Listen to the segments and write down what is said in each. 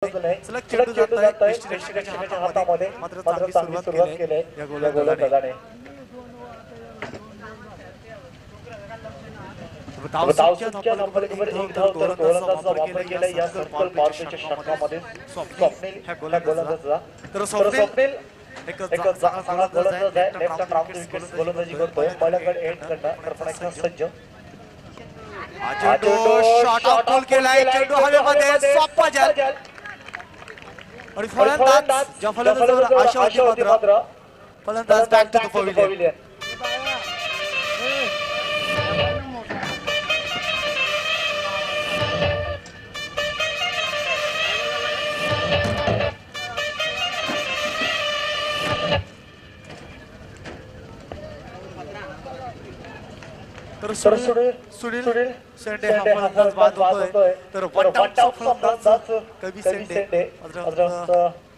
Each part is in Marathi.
सलग चेंडू जात आहे डेस्टिनेशनच्या हातामध्ये मात्र चांगली सुरुवात केली या गोलंदाजाने. धावसंख्या धावफलकावर एक धाव तर गोलंदाजाचा वापर केला या सर्कल पावरप्लेच्या षटकामध्ये स्वप्नील ह्या गोलंदाजाचा. तर स्वप्नील एक चांगला गोलंदाज आहे. लेफ्ट हँड राऊंड विकेट गोलंदाजी करतोय. पहिल्याकडे एंड करणार तर पुन्हा एकदा सज्ज. चेंडू शॉट आउट गोल केलाय. चेंडू हवेमध्ये सॉफ्ट बॉल आणि फलंदाज ज्या फलंदाजावर आशा होती मात्र फलंदाज बॅक टू द पवेलियन. तर सुनील सेंडे हा फलंदाज बाद होतोय. तर वन डाऊन फलंदाज कवी सेंडे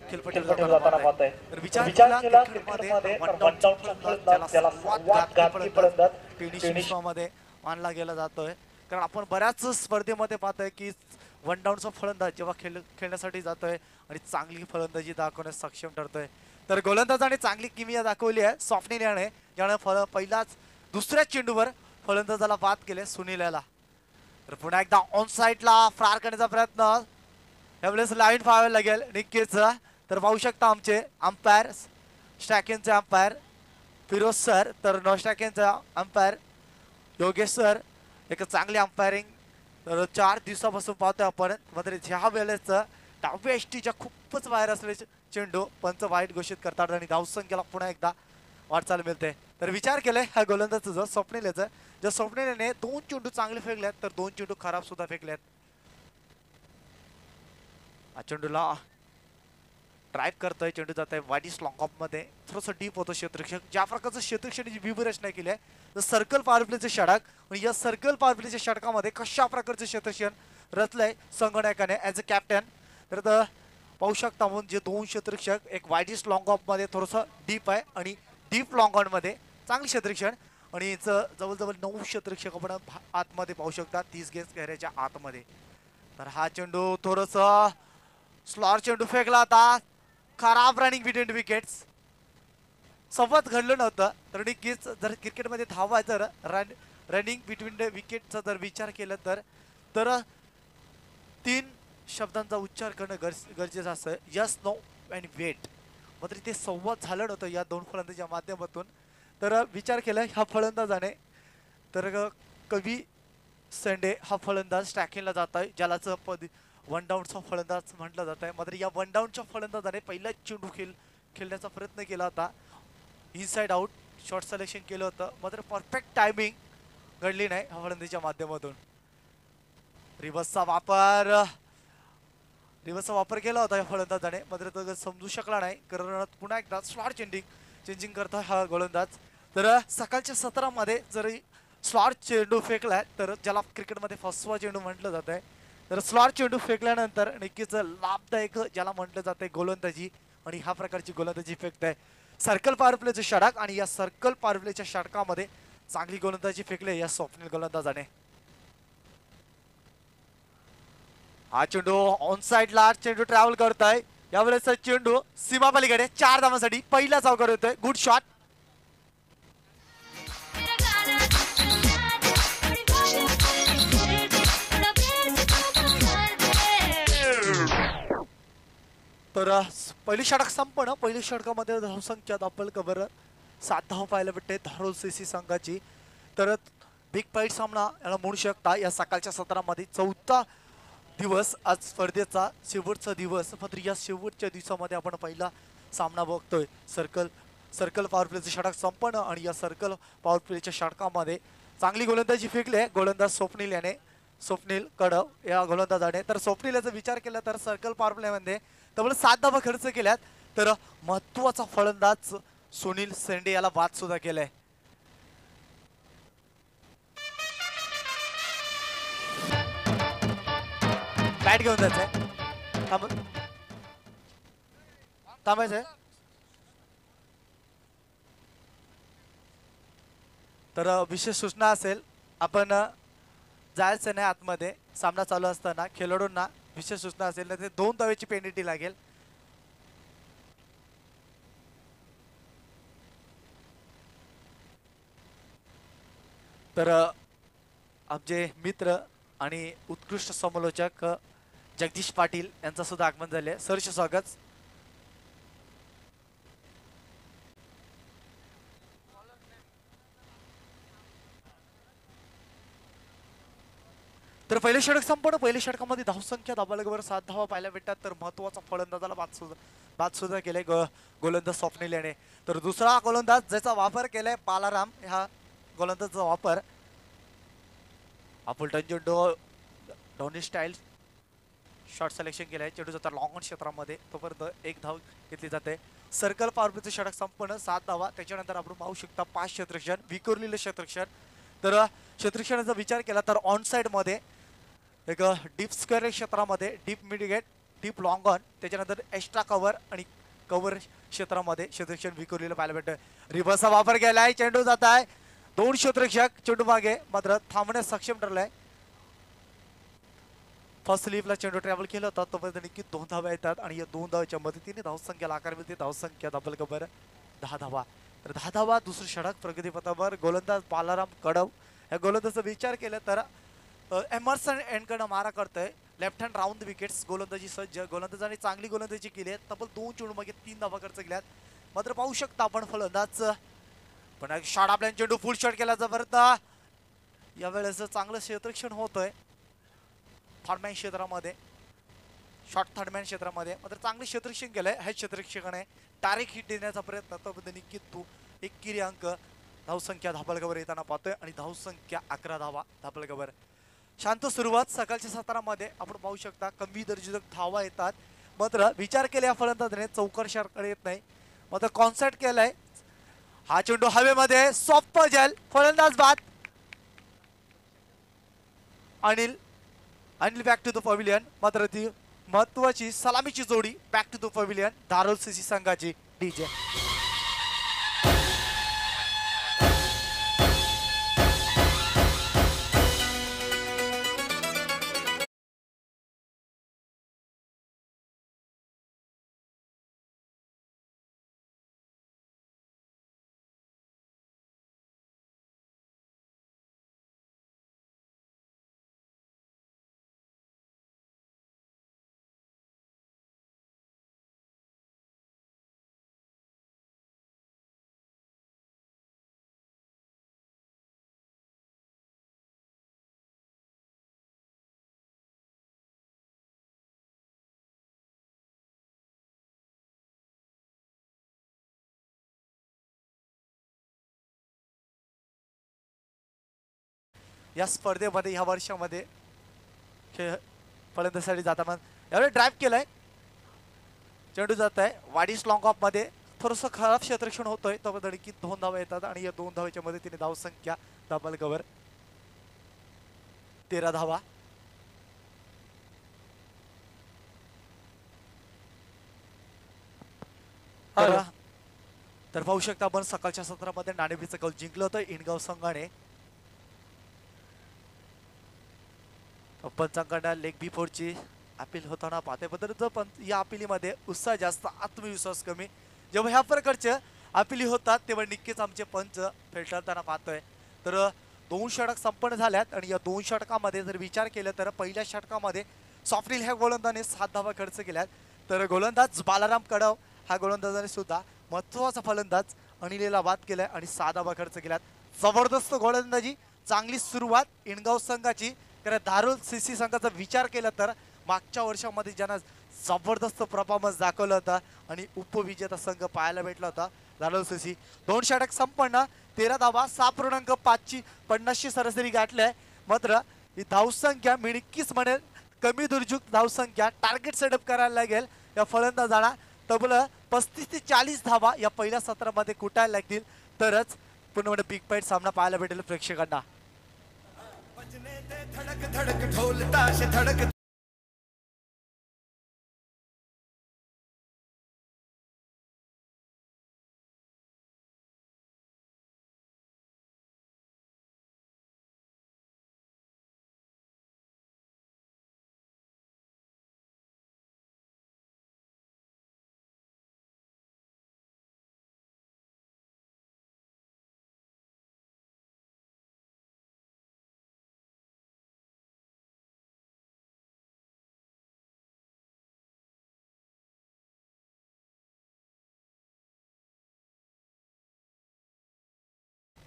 खेळपट्टीवर जाताना पाहतोय. तर विचार केला क्रिकेटमध्ये वन डाऊन फलंदाज त्याला वादघाती फलंदाज टेनिसमध्ये मानला गेला जातोय. कारण आपण बऱ्याच स्पर्धेमध्ये पाहतोय की वन डाऊनचा फलंदाज जेव्हा खेळण्यासाठी जातोय आणि चांगली फलंदाजी दाखवण्यास सक्षम ठरतोय. तर गोलंदाजाने चांगली किमया दाखवली आहे स्वप्नील याने, ज्याने पहिलाच दुसऱ्या चेंडूवर फलंदाजाला बाद केले सुनील याला. तर पुन्हा एकदा ऑन साइडला फार करण्याचा प्रयत्न यावेळेस लाईन फावायला लागेल निक्कीच. तर पाहू शकता आमचे अंपायर स्टॅकिंगचे अंपायर फिरोज सर, तर नो स्टॅकिंगचा अंपायर योगेश सर. एक चांगली अंपायरिंग तर 4 दिवसापासून पाहतोय आपण. मात्र ज्या वेळेस डाव्या एसटीच्या खूपच बाहेर असलेले चेंडू पंच वाईट घोषित करतात आणि धावसंख्येला पुन्हा एकदा वाटचाल मिळते. तर विचार केलाय ह्या गोलंदाजाचा स्वप्नील याचा. जर स्वप्नीलने 2 चेंडू चांगले फेकल्यात तर 2 चेंडू खराब सुद्धा फेकल्यात. चेंडूला ड्राइव्ह करतोय. चेंडू जात आहे वाईट लॉंग ऑफ मध्ये. थोडंसं डीप होतो क्षेत्ररक्षक. ज्या प्रकारचं क्षेत्ररक्षणाची व्यूहरचना केली आहे तर सर्कल पॉवर प्लेचे षटक आणि या सर्कल पॉवर प्लेच्या षटकामध्ये कशा प्रकारचं क्षेत्ररक्षण रचलंय संगणकाने ऍज अ कॅप्टन. तर पाहू शकता म्हणून जे 2 क्षेत्ररक्षक एक वाईट लॉंग ऑफ मध्ये थोडंसं डीप आहे आणि डीप लॉंग ऑन मध्ये चांगली क्षेत्ररक्षण आणि जवळजवळ 9 क्षेत्ररक्षक आपण आतमध्ये पाहू शकता 30 गेज घेऱ्याच्या आतमध्ये. तर हा चेंडू थोडंसं स्लॉर चेंडू फेकला होता. खराब रनिंग बिटवीन विकेट्स. संवाद घडलं नव्हतं. तर नक्कीच जर क्रिकेटमध्ये धावायचं रनिंग बिटवीन द विकेटचा जर विचार केला तर 3 शब्दांचा उच्चार करणं गरजेचं असतं. Yes no and wait. मात्र ते संवाद झालं नव्हतं या 2 फलंदाजांच्या माध्यमातून. तर विचार केला ह्या फलंदाजाने. तर कवी सेंडे हा फलंदाज स्टॅकिंगला जात आहे, ज्यालाच वन डाऊनचा फलंदाज म्हटलं जात आहे. मात्र या वन डाऊनच्या फलंदाजाने पहिला चेंडू खेळण्याचा प्रयत्न केला होता. इनसाइड आउट शॉर्ट सिलेक्शन केलं होतं. मात्र परफेक्ट टायमिंग घडली नाही ह्या फलंदाजीच्या माध्यमातून. रिव्हर्सचा वापर केला होता या फलंदाजाने. मात्र तो समजू शकला नाही. कारण पुन्हा एकदा स्लॉट चेंजिंग करतो हा गोलंदाज. तर सकाळच्या सत्रामध्ये जरी स्लॉट चेंडू फेकलाय तर ज्याला क्रिकेटमध्ये फसवा चेंडू म्हटलं जात आहे. तर स्लॉट चेंडू फेकल्यानंतर नक्कीच लाभदायक ज्याला म्हटलं जाते गोलंदाजी आणि ह्या प्रकारची गोलंदाजी फेकताय सर्कल पॉवर प्लेचे षटक. आणि या सर्कल पॉवर प्लेच्या षटकामध्ये चांगली गोलंदाजी फेकली या स्वप्नील गोलंदाजाने. हा चेंडू ऑन साइडला चेंडू ट्रॅव्हल करतोय. यावेळेस चेंडू सीमा पलीकडे 4 धावांसाठी पहिला चौकार होतोय. Good shot. तर पहिली षटक संपणं. पहिल्या षटकामध्ये धावसंख्या दाखल कव्हर 7 धाव पाहायला भेटते धारोल सीसी संघाची. तर बिग फाईट सामना याला म्हणू शकता. या सकाळच्या सत्रामध्ये 4था दिवस आज स्पर्धेचा शेवटचा दिवस. मात्र या शेवटच्या दिवसामध्ये आपण पहिला सामना बघतोय. सर्कल पॉवर प्लेचे षटक संपणं आणि या सर्कल पॉवर प्लेच्या षटकामध्ये चांगली गोलंदाजी फेकली गोलंदाज स्वप्नील कडव या गोलंदाजाने. तर स्वप्नील याचा विचार केला तर सर्कल पॉवर प्लेमध्ये तब्बल 7 धावा खर्च केल्यात. तर महत्वाचा फलंदाज सुनील सेंडे याला बाद सुद्धा केलाय. बॅट घेऊन जायचंय. थांबायचंय. तर विशेष सूचना असेल आपण जायचं नाही आतमध्ये. सामना चालू असताना खेळाडूंना विशेष सूचना असेल ना ते 2 धावेची पेनल्टी लागेल. तर आमचे मित्र आणि उत्कृष्ट समालोचक जगदीश पाटील यांचं सुद्धा आगमन झाले. सहर्ष स्वागत. तर पहिले षटक संपन्न. पहिल्या षटकामध्ये धावसंख्या धाबालगवर 7 धावा पाहायला भेटतात. तर महत्वाचा फलंदाजाला बाद सुद्धा केले गोलंदाज स्वप्नील याने. तर दुसरा गोलंदाज ज्याचा वापर केलाय बालाराम, ह्या गोलंदाजचा वापर आपण डॉनी स्टाईल शॉट सिलेक्शन केलंय. चेंडू जाता लॉंग ऑन क्षेत्रामध्ये, तोपर्यंत एक धाव घेतली जाते. सर्कल पॉवर प्लेचं षटक संपन्न 7 धावा. त्याच्यानंतर आपण पाहू शकता 5 क्षेत्ररक्षण, विखुरलेलं क्षेत्ररक्षण. तर क्षेत्ररक्षणाचा विचार केला तर ऑन साइड मध्ये एक डीप स्क्वेअर क्षेत्रामध्ये, डीप मिडगेट, डीप लॉंग ऑन, त्याच्यानंतर एक्स्ट्रा कव्हर आणि कव्हर क्षेत्रामध्ये क्षेत्ररक्षण विखुरलेलं पाहायला भेटतं. रिव्हर्सचा वापर केलाय. चेंडू जात आहे 2 क्षेत्ररक्षक चेंडू मागे, मात्र थांबण्यास सक्षम ठरलाय. फर्स्ट स्लीपला चेंडू ट्रॅव्हल केला होता, तोपर्यंत नक्की 2 धावा येतात आणि या 2 धावाच्या मदतीने धावसंख्याला आकार मिळते. धावसंख्या डबल कव्हर 10 धावा. तर 10 धावा. दुसरं षटक प्रगतीपथावर. गोलंदाज बालाराम कडव या गोलंदाजाचा विचार केला तर एमर्सन एंडकडे मारा करतोय. Left hand round wickets. गोलंदाजी सज्ज. गोलंदाजाने चांगली गोलंदाजी केली आहे. तब्बल 2 चेंडू मागे 3 धावा खर्च केल्यात. मात्र पाहू शकता आपण फलंदाज पण एक शॉट आपल्या चेंडू फुल शॉट केला जबरदस्त. यावेळेस चांगलं क्षेत्ररक्षण होतंय थर्डमॅन क्षेत्रामध्ये, शॉर्ट थर्डमॅन क्षेत्रामध्ये. मात्र चांगले क्षेत्ररक्षण केलंय ह्या क्षेत्ररक्षकाने. डायरेक्ट हिट देण्याचा प्रयत्न, तर नक्की तो एकेरी अंक. धावसंख्या धाबलगवर येताना पाहतोय आणि धावसंख्या 11 धावा धाबलगवर. शांत सुरुवात सकाळच्या सत्रामध्ये आपण पाहू शकता. कमी दर्जेदार धावा येतात, मात्र विचार केल्या फलंदाजाने चौकारशाकडे येत नाही. मात्र कॉन्सर्ट केलाय. हा चेंडू हवेमध्ये सॉफ्ट पजल, फलंदाज बाद. Anil back to the pavilion. मात्र ती महत्वाची सलामीची जोडी back to the pavilion Dharol CC संघाची डीजे. या स्पर्धेमध्ये ह्या वर्षामध्ये फलंदाजीसाठी जाताना यावेळी ड्राईव्ह केलाय. चेंडू जात आहे वाडीस लॉंग ऑफ मध्ये. थोडंसं खराब क्षेत्ररक्षण होतोय, तर धडकीत 2 धावा येतात आणि या 2 धावाच्या मदतीने धावसंख्या डबल कव्हर 13 धावा. तर पाहू शकता आपण सकाळच्या सत्रामध्ये नाणेफेचं कौल जिंकलं होतं इनगाव संघाने. पंचांकडे लेग बी फोरची अपील होताना पाहते, पण या अपिलीमध्ये उत्साह जास्त, आत्मविश्वास कमी. जेव्हा ह्या प्रकारच्या अपिली होतात तेव्हा नक्कीच आमचे पंच फेटाळताना पाहतोय. तर 2 षटक संपन्न झाल्यात आणि या 2 षटकामध्ये जर विचार केला तर पहिल्या षटकामध्ये स्वप्नील ह्या गोलंदाजाने 7 धावा खर्च केल्यात. तर गोलंदाज बालाराम कडव हा गोलंदाजाने सुद्धा महत्वाचा फलंदाज अनिलेला बाद केलाय आणि 6 धावा खर्च केल्यात. जबरदस्त गोलंदाजी, चांगली सुरुवात इनगाव संघाची. कारण धारोल सीसी संघाचा विचार केला तर मागच्या वर्षामध्ये ज्यांना जबरदस्त परफॉर्मन्स दाखवला होता आणि उपविजेता संघ पाहायला भेटला होता धारोल सीसी. 2 षटक संपन्न, 13 धावा, 6.50 सरासरी गाठल्या. मात्र ही धावसंख्या मी नक्कीच म्हणेल कमी दुर्जुक धावसंख्या. टार्गेट सेटअप करायला लागेल या फलंदाजाला. तब्बल 35 ते 40 धावा या पहिल्या सत्रामध्ये कुटायला लागतील, तरच पुन्हा बिग फाईट सामना पाहायला भेटेल प्रेक्षकांना. धड़क धड़क ढोल ताश धड़क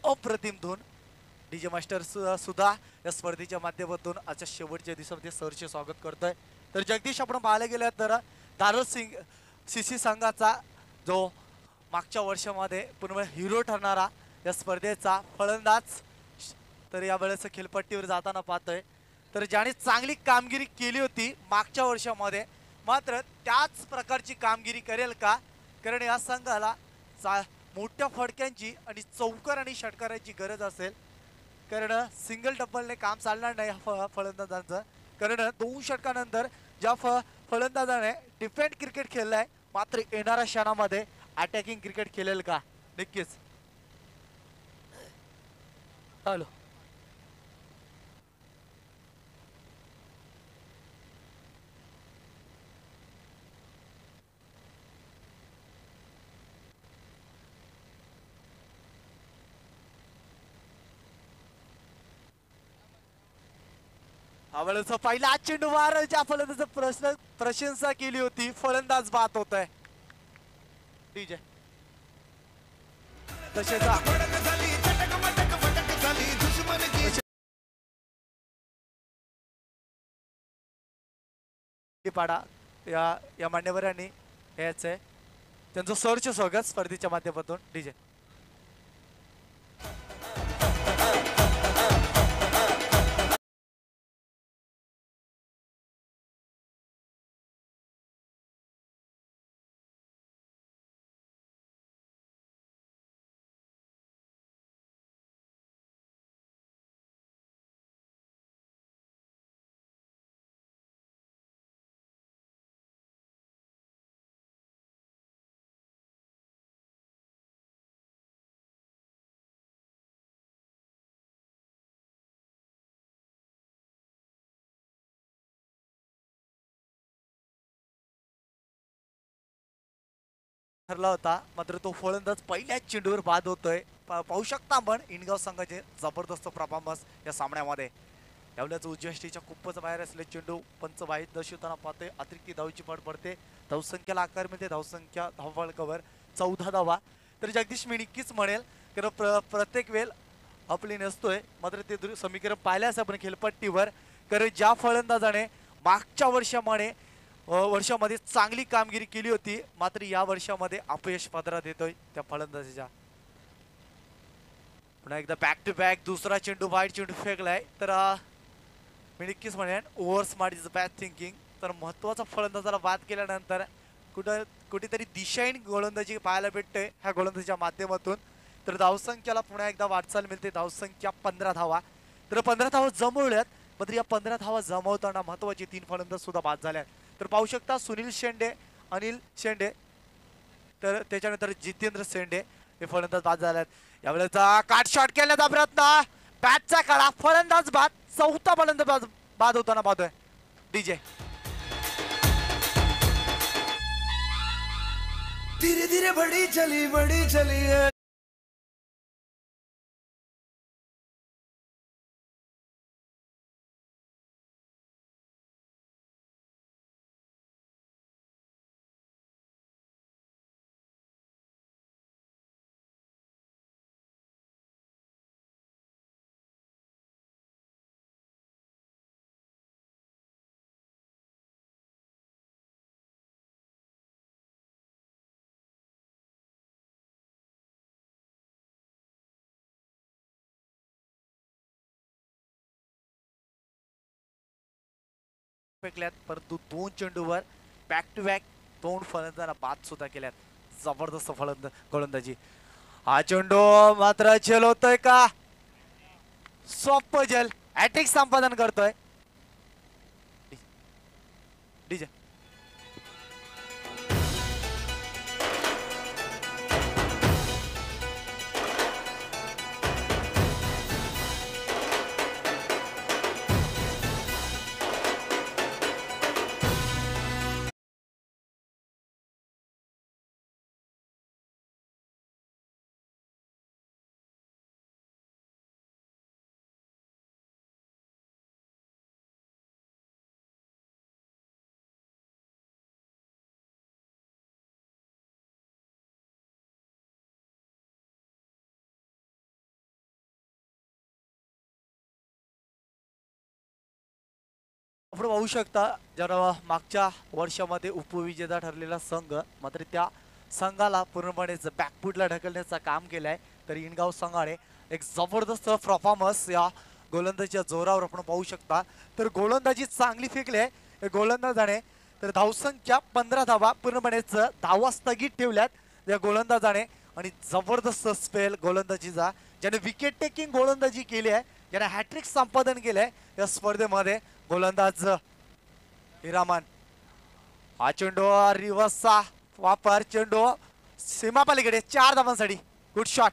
अप्रतिम धून. डीजे मास्टर सुद्धा या स्पर्धेच्या माध्यमातून आजच्या शेवटच्या दिवसामध्ये सरचे स्वागत करतोय. तर जगदीश आपण पाहायला गेलं तर दारुल सिंग सीसी संघाचा जो मागच्या वर्षामध्ये पूर्ण हिरो ठरणारा या स्पर्धेचा फलंदाज तर यावेळेस खेळपट्टीवर जाताना पाहतोय. तर ज्याने चांगली कामगिरी केली होती मागच्या वर्षामध्ये मात्र त्याच प्रकारची कामगिरी करेल का, कारण या संघाला मोठ्या फडक्यांची आणि चौकार आणि षटकारांची गरज असेल. कारण सिंगल डबलने काम चालणार नाही फलंदाजांचं, कारण 2 षटकानंतर ज्या फलंदाजाने डिफेंड क्रिकेट खेळलाय मात्र येणाऱ्या क्षणामध्ये अटॅकिंग क्रिकेट खेळेल का. नक्कीच हॅलो यावेळेस पहिला चेंडू मार ज्या फलंदाज प्रशंसा केली होती फलंदाज बाद होत आहे. डीजे तसेच पाडा या मान्यवरांनी याच आहे त्यांचं सरचे स्वागत स्पर्धेच्या माध्यमातून. डीजे ठरला होता मात्र तो फलंदाज पहिल्याच चेंडूवर बाद होतोय. पाहू शकता आपण इनगाव संघाचे जबरदस्त परफॉर्मन्स या सामन्यामध्ये. यावेळेस उजव्या खूपच बाहेर असले चेंडू पंच वाईट दर्शवताना पाहतोय. अतिरिक्त धावची पड पडते. धावसंख्येला आकार मिळते. धावसंख्या धावफलकावर 14 धावा. तर जगदीश मी नक्कीच म्हणेल कारण प्रत्येक वेळ आपली नसतोय मात्र ते समीकरण पाहिल्यास आपण खेळपट्टीवर कारण ज्या फलंदाजाने मागच्या वर्षामध्ये चांगली कामगिरी केली होती मात्र या वर्षामध्ये अपयश पदरात येतोय त्या फलंदाजाच्या. पुन्हा एकदा बॅक टू बॅक दुसरा चेंडू वाईट चेंडू फेकलाय. तर मी नक्कीच म्हणेन over smart is bad thinking. तर महत्वाचा फलंदाजाला बाद केल्यानंतर कुठेतरी दिशाहीन गोलंदाजी पाहायला भेटते ह्या गोलंदाजीच्या माध्यमातून. तर धावसंख्याला पुन्हा एकदा वाटचाल मिळते. धावसंख्या 15 धावा. तर 15 धावा जमवल्यात मात्र या 15 धावा जमवताना महत्वाचे 3 फलंदाज सुद्धा बाद झाल्यात. तर पाहू शकता सुनील शेंडे, अनिल शेंडे तर त्याच्यानंतर जितेंद्र शेंडे हे फलंदाज बाद झाल्यात. यावेळेचा काट शॉट केल्याचा प्रयत्न बॅटचा काळा फलंदाज बाद. चौथा फलंदाज बाद होताना पाहतोय. डीजे धीरे धीरे बड़ी चली फेकल्यात परंतु 2 चेंडूवर बॅक टू बॅक 2 फलंदाजांना बाद सुद्धा केल्यात. जबरदस्त गोलंदाजी. हा चेंडू मात्र झेल होतोय का सोप झेल हॅट्रिक संपादन करतोय. डीजे आपण पाहू शकता ज्या मागच्या वर्षामध्ये उपविजेता ठरलेला संघ मात्र त्या संघाला पूर्णपणे बॅकफुटला ढकलण्याचं काम केलंय. तर इनगाव संघाने एक जबरदस्त परफॉर्मन्स या गोलंदाजीच्या जोरावर आपण पाहू शकता. तर गोलंदाजी चांगली फेकली आहे गोलंदाजाने. तर धावसंख्या 15 धावा पूर्णपणेच धावा स्थगित ठेवल्यात या गोलंदाजाने आणि जबरदस्त स्पेल गोलंदाजीचा ज्याने विकेट टेकिंग गोलंदाजी केली आहे, ज्याने हॅट्रिक संपादन केलंय या स्पर्धेमध्ये गोलंदाज हिरामन. हा चेंडू रिव्हर्सचा वापर, चेंडू सीमापालीकडे 4 धावांसाठी. Good shot.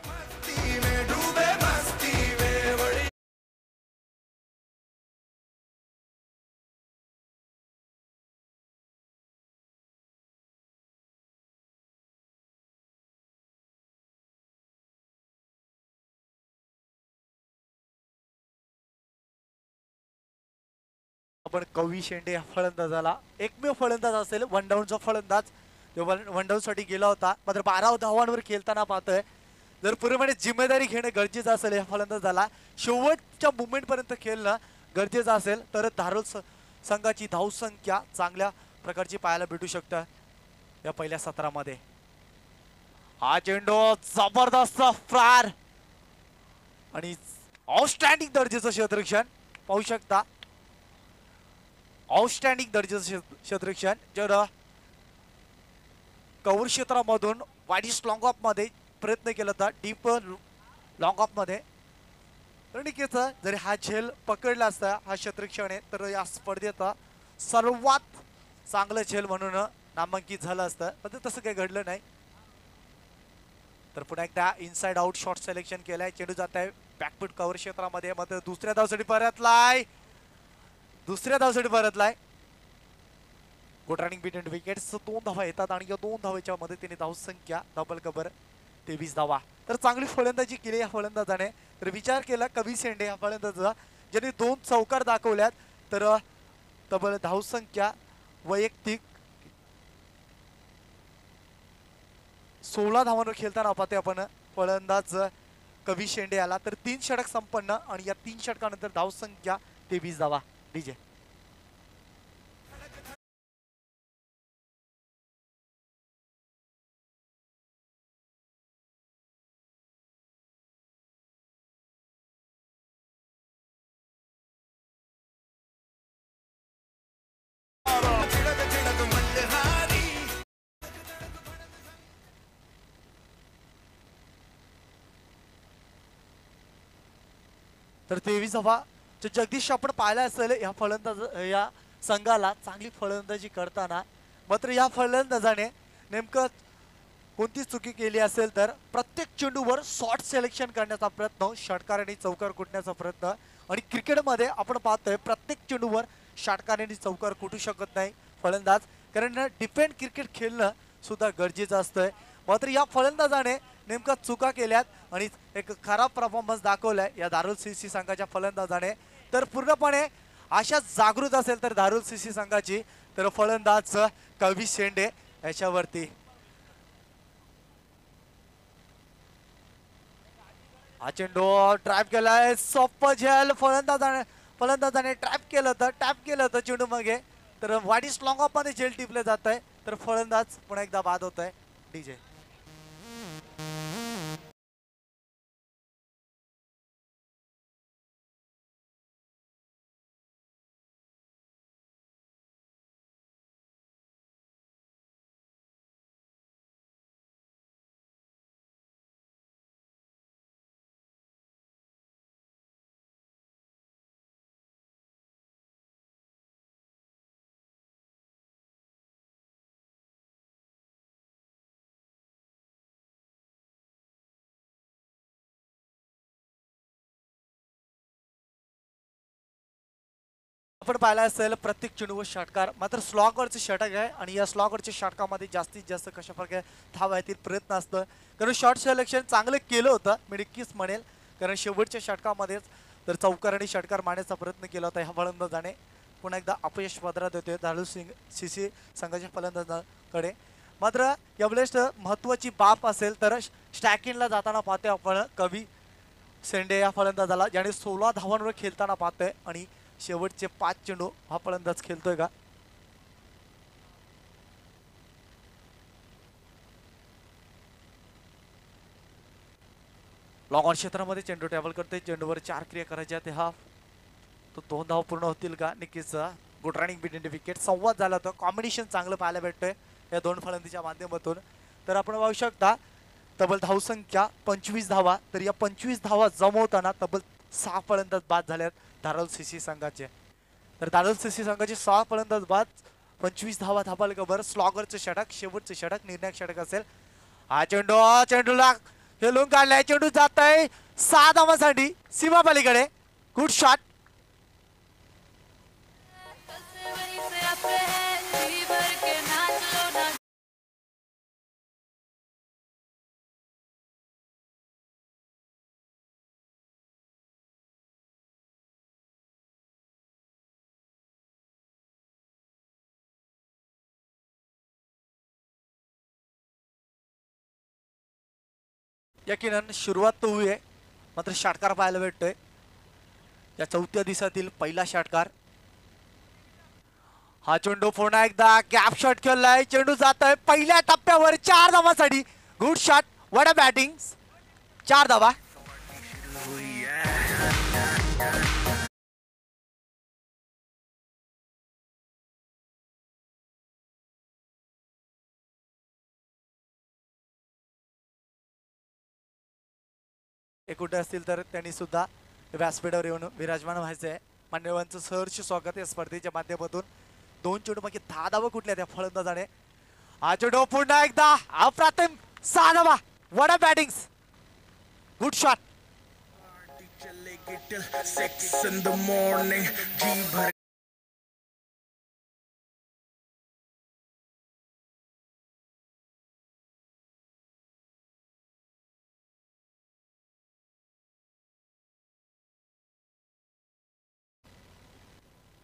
मस्ती में डूबे मस्ती में बड़ी आपण कवी शेंडे या फलंदाजाला एकमेव फलंदाज असेल वन डाऊनचा फलंदाज जो वन डाऊन साठी गेला होता मात्र 12 धावांवर खेळताना पाहतोय. जर पूर्णपणे जिम्मेदारी घेणं गरजेचं असेल या फलंदाजाला, शेवटच्या मुवमेंट पर्यंत खेळणं गरजेचं असेल तर धारोल संघाची धावसंख्या चांगल्या प्रकारची पाहायला भेटू शकतं या पहिल्या सत्रामध्ये. हा चेंडू जबरदस्त फार आणि आउटस्टँडिंग दर्जाचं क्षेत्ररक्षण पाहू शकता. आउटस्टँडिंग दर्जाचं क्षेत्ररक्षण जर कव्हर क्षेत्रामधून वाईड लॉंग ऑफ मध्ये प्रयत्न केला होता, डीप लॉंग ऑफ मध्ये. रणिकेच जरी हा झेल पकडला असता हा क्षेत्ररक्षण आहे तर या स्पर्धेचा सर्वात चांगलं झेल म्हणून नामांकित झालं असतं, पण तसं काही घडलं नाही. तर पुन्हा एकदा इनसाइड आउट शॉट सिलेक्शन केलाय. चेंडू जात आहे बॅकफुट कव्हर क्षेत्रामध्ये मात्र दुसऱ्या धावसाठी परतलाय. Good running between wickets. 2 धावा येतात आणि या 2 धावेच्या मदतीने धावसंख्या डबल कव्हर 23 धावा. तर चांगली फलंदाजी केली या फलंदाजाने. तर विचार केला कवी शेंडे या फलंदाजाचा ज्याने 2 चौकार दाखवल्यात. तर तब्बल धावसंख्या वैयक्तिक 16 धावांवर खेळताना पाहते आपण फलंदाज कवी शेंडे आला. तर 3 षटक संपन्न आणि या 3 षटकानंतर धावसंख्या 23 धावा. डीजे चिड़क चिड़क मल्हारी तर 23 धावा जगदीश आपण पाहिला असेल या फलंदाज या संघाला चांगली फलंदाजी करताना. मात्र या फलंदाजाने नेमकं कोणती चुकी केली असेल तर प्रत्येक चेंडूवर शॉट सिलेक्शन करण्याचा प्रयत्न, षटकार आणि चौकार कुटण्याचा प्रयत्न. आणि क्रिकेटमध्ये आपण पाहतोय प्रत्येक चेंडूवर षटकार आणि चौकार कुटू शकत नाही फलंदाज, कारण डिफेंड क्रिकेट खेळणं सुद्धा गरजेचं असतंय. मात्र या फलंदाजाने नेमका चुका केल्यात आणि एक खराब परफॉर्मन्स दाखवलाय या धारूर सीसी संघाच्या फलंदाजाने. तर पूर्णपणे अशा जागृत असेल तर धारूर सीसी संघाची तर फलंदाज कवी शेंडे याच्यावरती. हा चेंडू ट्रॅप केलाय, सोप्प झेल फलंदाजाने ट्रॅप केलं होतं चेंडू मागे. तर वाडीस लॉंग ऑफ मध्ये झेल टिपले जात आहे. तर फलंदाज पुन्हा एकदा बाद होत आहे. डीजे आपण पाहिला असेल प्रत्येक चेंडूवर षटकार, मात्र स्लॉगवरचे षटक आहे आणि या स्लॉगवरच्या षटकामध्ये जास्तीत जास्त कशा प्रकारे धावा येतील प्रयत्न असतं. कारण शॉट सिलेक्शन चांगलं केलं होतं मी नक्कीच म्हणेल, कारण शेवटच्या षटकामध्येच तर चौकार आणि षटकार मारण्याचा प्रयत्न केला होता ह्या फलंदाजाने. पुन्हा एकदा अपयश पदरात येतोय धारूर सीसी संघाच्या फलंदाजाकडे. मात्र यावेळेस महत्वाची बाब असेल तर स्टॅकिंगला जाताना पाहतोय आपण कवी शेंडे या फलंदाजाला, ज्याने 16 धावांवर खेळताना पाहतोय आणि शेवटचे 5 चेंडू हा फलंदाज खेळतोय का? लॉंग ऑन क्षेत्रामध्ये चेंडू ट्रॅव्हल करतोय, चेंडूवर 4 क्रिया करायच्या ते हा तो 2 धाव पूर्ण होतील का? नक्कीच good running between the wicket. संवाद झाला होता, कॉम्बिनेशन चांगलं पाहायला भेटतोय या दोन फलंदाजीच्या माध्यमातून. तर आपण पाहू शकता तब्बल धावसंख्या 25 धावा, तर या 25 धावा जमवताना तब्बल 6 फलंदाज बाद झाल्यात धारावी सीसी संघाचे. तर धारावी सीसी संघाचे 6 फलंदाज बाद, 25 धावा धाबाल कबर. स्लॉगरचं षटक, शेवटचं षटक, निर्णायक षटक असेल. हा चेंडूला हेलून काढलाय, चेंडू जात आहे 6 धावांसाठी सीमा पलीकडे. Good shot. यकीनन सुरुवात तो हुई आहे, मात्र षटकार पाहायला भेटतोय या 4थ्या दिवसातील पहिला षटकार. हा चेंडू पुन्हा एकदा गॅप शॉट खेळलाय, चेंडू जात आहे पहिल्या टप्प्यावर 4 धावांसाठी. Good shot, what a batting. 4 धावा. एकूटे असतील तर त्यांनी सुद्धा व्यासपीठावर येऊन विराजमान व्हायचंय. मान्यवरांचं सहर्ष स्वागत या स्पर्धेच्या माध्यमातून. 2 चेंडू बाकी 10 धावा कुठल्या त्या फलंदाजाने. हा चेंडू पुन्हा एकदा अप्रतिम 6 धावा. What a batting. Good shot.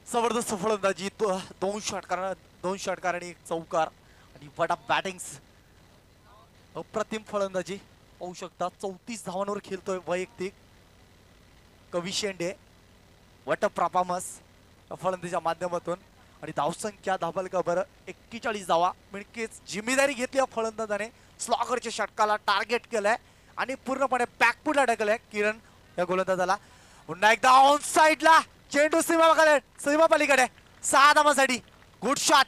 जबरदस्त फलंदाजी, 2 षटकार आणि 1 चौकार. आणि व्हाट अ बॅटिंग. अप्रतिम फलंदाजी पाहू शकता. 34 धावांवर खेळतोय वैयक्तिक कवी शेंडे. व्हाट अ परफॉर्मन्स फलंदाजीच्या माध्यमातून. आणि धावसंख्या धाबल का बरं 41 धावा. मिणकेच जिम्मेदारी घेतली या फलंदाजाने. स्लॉगरच्या षटकाला टार्गेट केलंय आणि पूर्णपणे बॅकफुटला ढकललंय किरण या गोलंदाजाला. पुन्हा एकदा ऑन साइडला चेंडू सीमा पलीकडे 6 धावांसाठी. Good shot.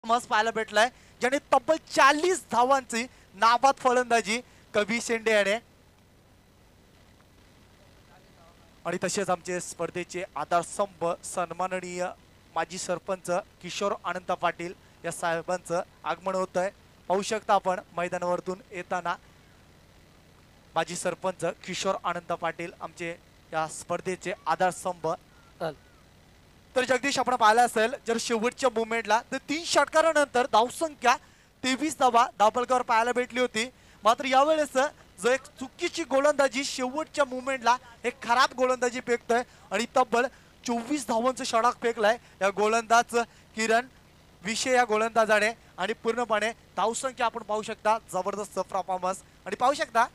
मस्त पाहायला भेटलाय, ज्याने तब्बल 40 धावांची नाबाद फलंदाजी कवी शेंडे याने. आणि तसेच आमचे स्पर्धेचे आधारस्तंभ सन्माननीय माजी सरपंच किशोर आनंद पाटील या साहेबांचं आगमन होत आहे. पाहू शकता आपण मैदानावरतून येताना माजी सरपंच किशोर आनंद पाटील आमचे या स्पर्धेचे आधारस्तंभ. तर जगदीश आपण पाहिलं असेल जर शेवटच्या मुवमेंटला तर 3 षटकारानंतर धावसंख्या 23 धावा दाभोलकर पाहायला भेटली होती. मात्र यावेळेस जो एक चुकीची गोलंदाजी शेवटच्या मुवमेंटला एक खराब गोलंदाजी फेकतोय आणि तब्बल 24 धावांचं षटक फेकलाय या गोलंदाज किरण विषय या गोलंदाजाने. आणि पूर्णपणे धावसंख्या आपण पाहू शकता, जबरदस्त परफॉर्मन्स. आणि पाहू शकता